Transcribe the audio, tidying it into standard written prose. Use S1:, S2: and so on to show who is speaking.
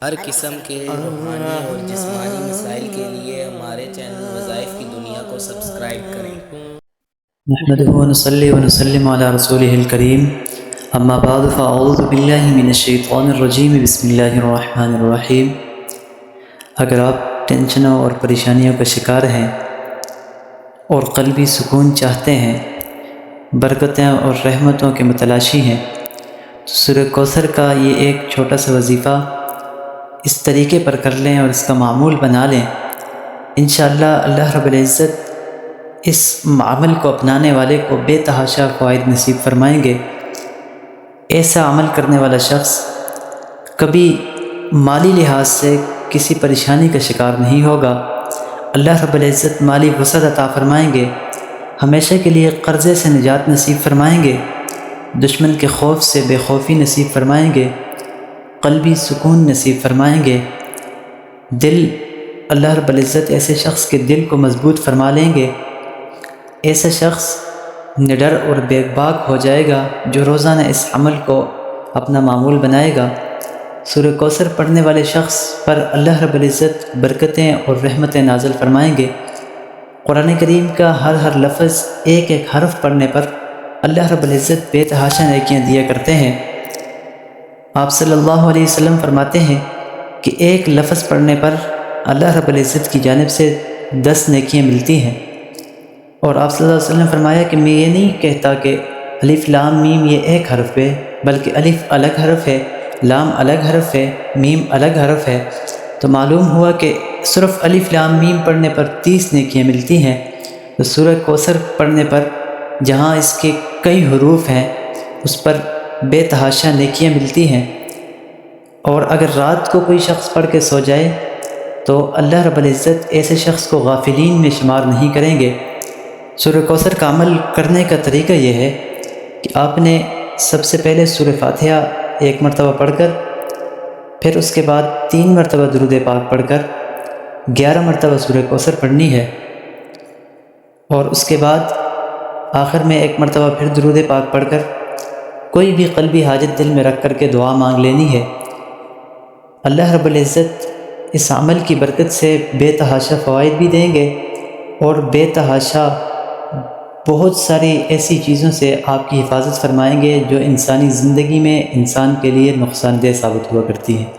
S1: ہر قسم کے روحانی اور جسمانی مسائل کے لیے ہمارے چینل وظائف کی دنیا کو سبسکرائب کریں۔
S2: نحمده ونصلي ونسلم على رسوله الكريم اما بعد فاعوذ باللہ من الشیطان الرجیم بسم اللہ الرحمن الرحیم۔ اگر آپ ٹینشنوں اور پریشانیوں کا شکار ہیں اور قلبی سکون چاہتے ہیں، برکتیں اور رحمتوں کے متلاشی ہیں، تو سورہ کوثر کا یہ ایک چھوٹا سا وظیفہ اس طریقے پر کر لیں اور اس کا معمول بنا لیں۔ انشاءاللہ اللہ رب العزت اس عمل کو اپنانے والے کو بے تحاشا فوائد نصیب فرمائیں گے۔ ایسا عمل کرنے والا شخص کبھی مالی لحاظ سے کسی پریشانی کا شکار نہیں ہوگا۔ اللہ رب العزت مالی وسعت عطا فرمائیں گے، ہمیشہ کے لیے قرضے سے نجات نصیب فرمائیں گے، دشمن کے خوف سے بے خوفی نصیب فرمائیں گے، قلبی سکون نصیب فرمائیں گے۔ دل اللہ رب العزت ایسے شخص کے دل کو مضبوط فرما لیں گے۔ ایسا شخص نڈر اور بے باک ہو جائے گا جو روزانہ اس عمل کو اپنا معمول بنائے گا۔ سورہ کوثر پڑھنے والے شخص پر اللہ رب العزت برکتیں اور رحمتیں نازل فرمائیں گے۔ قرآن کریم کا ہر لفظ ایک ایک حرف پڑھنے پر اللہ رب العزت بے تحاشا نیکیاں دیا کرتے ہیں۔ آپ صلی اللہ علیہ وسلم فرماتے ہیں کہ ایک لفظ پڑھنے پر اللہ رب العزت کی جانب سے 10 نیکیاں ملتی ہیں۔ اور آپ صلی اللہ علیہ وسلم فرمایا کہ میں یہ نہیں کہتا کہ الف لام میم یہ ایک حرف ہے، بلکہ الف الگ حرف ہے، لام الگ حرف ہے، میم الگ حرف ہے۔ تو معلوم ہوا کہ صرف الف لام میم پڑھنے پر 30 نیکیاں ملتی ہیں، تو سورہ کوثر پڑھنے پر جہاں اس کے کئی حروف ہیں اس پر بے تحاشا نیکیاں ملتی ہیں۔ اور اگر رات کو کوئی شخص پڑھ کے سو جائے تو اللہ رب العزت ایسے شخص کو غافلین میں شمار نہیں کریں گے۔ سورہ کوثر کا عمل کرنے کا طریقہ یہ ہے کہ آپ نے سب سے پہلے سورہ فاتحہ 1 مرتبہ پڑھ کر، پھر اس کے بعد 3 مرتبہ درود پاک پڑھ کر 11 مرتبہ سورہ کوثر پڑھنی ہے، اور اس کے بعد آخر میں 1 مرتبہ پھر درود پاک پڑھ کر کوئی بھی قلبی حاجت دل میں رکھ کر کے دعا مانگ لینی ہے۔ اللہ رب العزت اس عمل کی برکت سے بے تحاشا فوائد بھی دیں گے، اور بے تحاشا بہت ساری ایسی چیزوں سے آپ کی حفاظت فرمائیں گے جو انسانی زندگی میں انسان کے لیے نقصان دہ ثابت ہوا کرتی ہیں۔